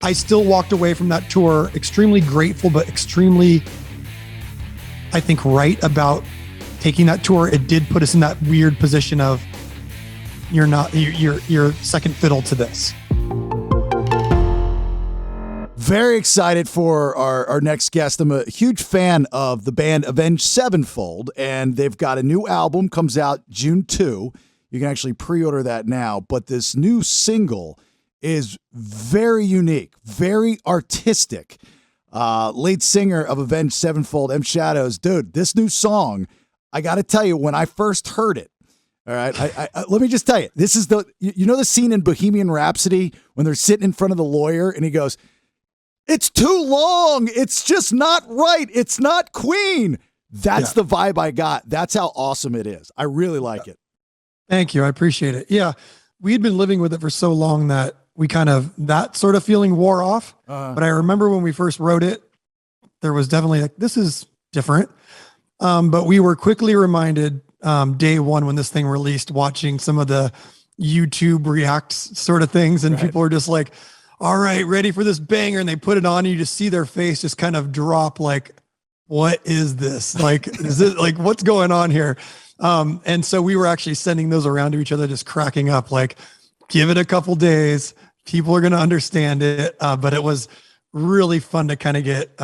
I still walked away from that tour extremely grateful, but extremely, I think, right about taking that tour. It did put us in that weird position of you're second fiddle to this. Very excited for our next guest. I'm a huge fan of the band Avenged Sevenfold, and they've got a new album, comes out June 2. You can actually pre-order that now, but this new single is very unique, very artistic. Lead singer of Avenged Sevenfold, M. Shadows. Dude, this new song, I got to tell you, when I first heard it, all right, I let me just tell you, this is you know the scene in Bohemian Rhapsody when they're sitting in front of the lawyer and he goes, "It's too long. It's just not right. It's not Queen." That's the vibe I got. That's how awesome it is. I really like it. Thank you. I appreciate it. Yeah. We had been living with it for so long that we that sort of feeling wore off. But I remember when we first wrote it, there was definitely like, this is different. But we were quickly reminded day one when this thing released, watching some of the YouTube reacts sort of things. And people are just like, all right, ready for this banger. And they put it on and you just see their face just kind of drop like, what is this? Like, is it like, what's going on here? And so we were actually sending those around to each other, just cracking up, like, give it a couple days. People are going to understand it. But it was really fun to kind of get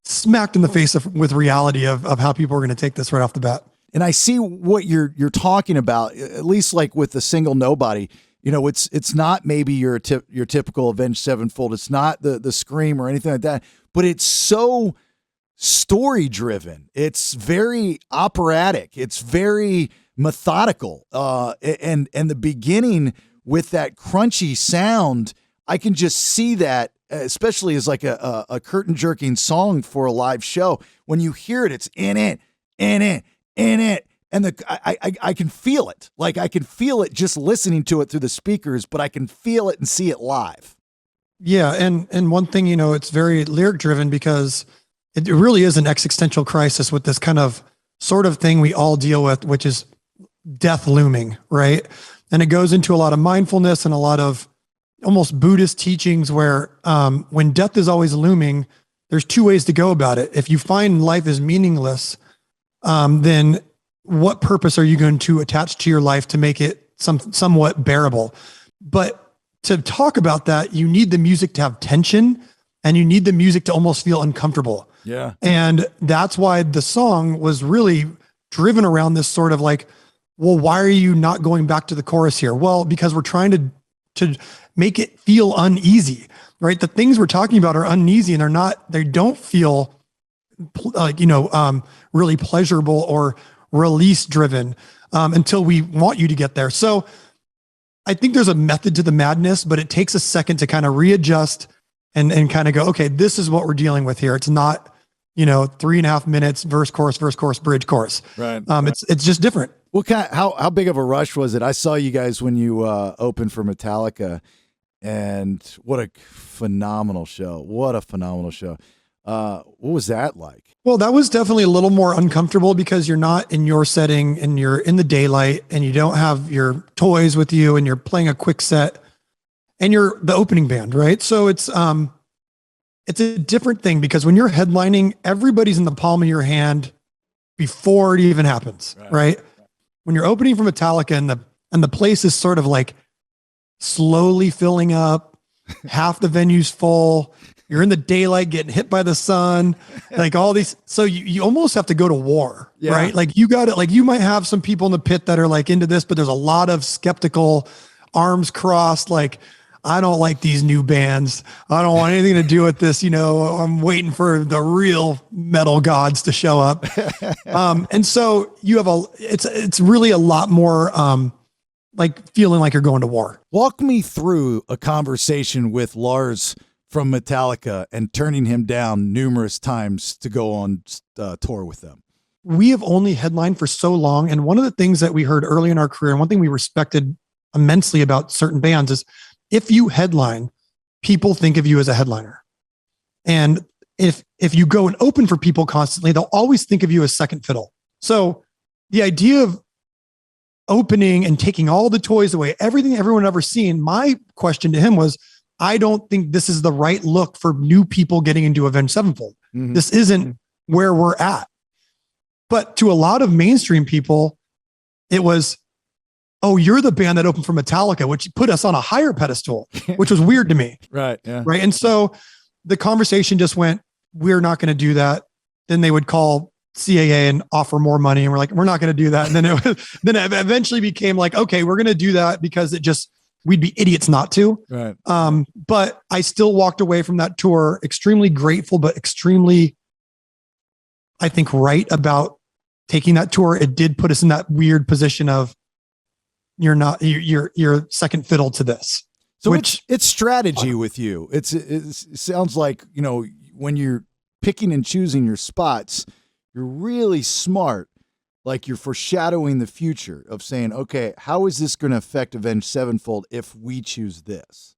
smacked in the face with reality of how people are going to take this right off the bat. And I see what you're talking about, at least like with the single Nobody. You know, it's not maybe your typical Avenged Sevenfold. It's not the scream or anything like that, but it's so story driven. It's very operatic. It's very methodical. And the beginning with that crunchy sound, I can just see that, especially as like a curtain jerking song for a live show. When you hear it, it's in it. And I can feel it. Like I can feel it just listening to it through the speakers, but I can feel it and see it live. Yeah. And one thing, you know, it's very lyric driven because it really is an existential crisis with this kind of sort of thing we all deal with, which is death looming, right? And it goes into a lot of mindfulness and a lot of almost Buddhist teachings where when death is always looming, there's two ways to go about it. If you find life is meaningless, then what purpose are you going to attach to your life to make it somewhat bearable? But to talk about that, you need the music to have tension and you need the music to almost feel uncomfortable. Yeah. And that's why the song was really driven around this sort of like, well, why are you not going back to the chorus here? Well, because we're trying to make it feel uneasy, right? The things we're talking about are uneasy and they don't feel like, really pleasurable or release driven until we want you to get there. So I think there's a method to the madness, but it takes a second to kind of readjust and kind of go, okay, this is what we're dealing with here. It's not, 3.5 minutes, verse, chorus, bridge, chorus. Right. It's just different. How big of a rush was it? I saw you guys when you opened for Metallica, and what a phenomenal show. What was that like? Well, that was definitely a little more uncomfortable because you're not in your setting and you're in the daylight and you don't have your toys with you and you're playing a quick set and you're the opening band, right? So it's a different thing because when you're headlining, everybody's in the palm of your hand before it even happens, right? When you're opening for Metallica and the place is sort of like slowly filling up, half the venue's full, you're in the daylight getting hit by the sun, like all these. So you almost have to go to war, right? Like you got it. Like you might have some people in the pit that are like into this, but there's a lot of skeptical, arms crossed, like, I don't like these new bands. I don't want anything to do with this. I'm waiting for the real metal gods to show up. And so you have it's really a lot more, like feeling like you're going to war. Walk me through a conversation with Lars from Metallica and turning him down numerous times to go on tour with them. We have only headlined for so long. And one of the things that we heard early in our career, and one thing we respected immensely about certain bands is, if you headline, people think of you as a headliner. And if you go and open for people constantly, they'll always think of you as second fiddle. So the idea of opening and taking all the toys away, everything everyone had ever seen, my question to him was, I don't think this is the right look for new people getting into Avenged Sevenfold. Mhm. This isn't where we're at. But to a lot of mainstream people, it was, oh, you're the band that opened for Metallica, which put us on a higher pedestal, which was weird to me. Right. Yeah. Right. And so the conversation just went, we're not going to do that. Then they would call CAA and offer more money. And we're like, we're not going to do that. And then it eventually became like, okay, we're going to do that because we'd be idiots not to. Right. But I still walked away from that tour extremely grateful, but extremely, I think, right about taking that tour. It did put us in that weird position of you're second fiddle to this. So it's strategy with you. It sounds like, when you're picking and choosing your spots, you're really smart. Like you're foreshadowing the future of saying, okay, how is this going to affect Avenged Sevenfold if we choose this?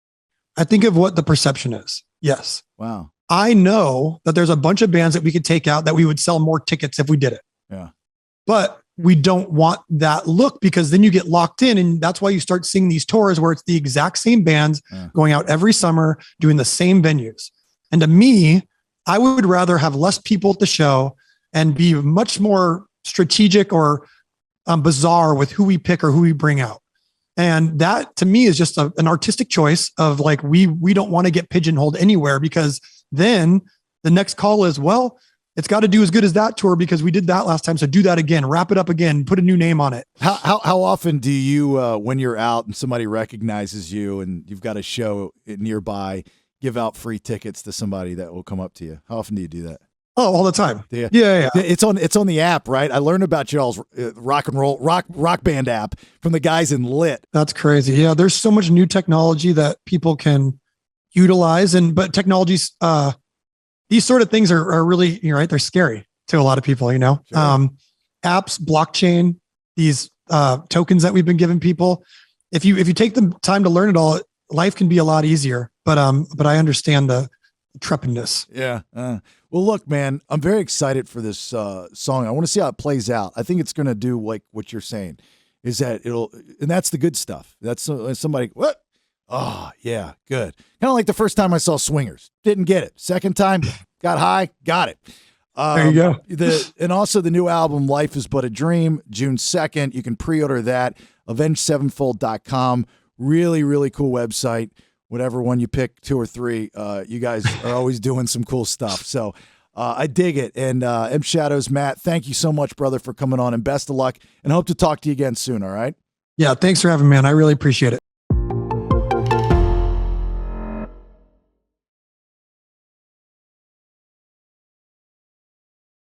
I think of what the perception is. Yes. Wow. I know that there's a bunch of bands that we could take out that we would sell more tickets if we did it. Yeah. But we don't want that look because then you get locked in. And that's why you start seeing these tours where it's the exact same bands going out every summer, doing the same venues. And to me, I would rather have less people at the show and be much more strategic or bizarre with who we pick or who we bring out. And that to me is just an artistic choice of like, we don't want to get pigeonholed anywhere because then the next call is, well, it's got to do as good as that tour because we did that last time. So do that again, wrap it up again, put a new name on it. How often do you, when you're out and somebody recognizes you and you've got a show nearby, give out free tickets to somebody that will come up to you? How often do you do that? Oh, all the time. Yeah. It's on the app, right? I learned about y'all's rock band app from the guys in Lit. That's crazy. Yeah. There's so much new technology that people can utilize but technologies, these sort of things are really, you're right. They're scary to a lot of people, Sure. Apps, blockchain, these tokens that we've been giving people. If you take the time to learn it all, life can be a lot easier, but I understand the trepidness. Yeah. Well, look, man, I'm very excited for this song. I want to see how it plays out. I think it's going to do like what you're saying is that and that's the good stuff. That's somebody, what? Oh, yeah, good. Kind of like the first time I saw Swingers. Didn't get it. Second time, got high, got it. There you go. And also the new album, Life is But a Dream, June 2nd. You can pre-order that, AvengedSevenfold.com. Really, really cool website. Whatever one you pick, 2 or 3, you guys are always doing some cool stuff. So I dig it. And M Shadows, Matt, thank you so much, brother, for coming on, and best of luck. And hope to talk to you again soon, all right? Yeah, thanks for having me, man. I really appreciate it.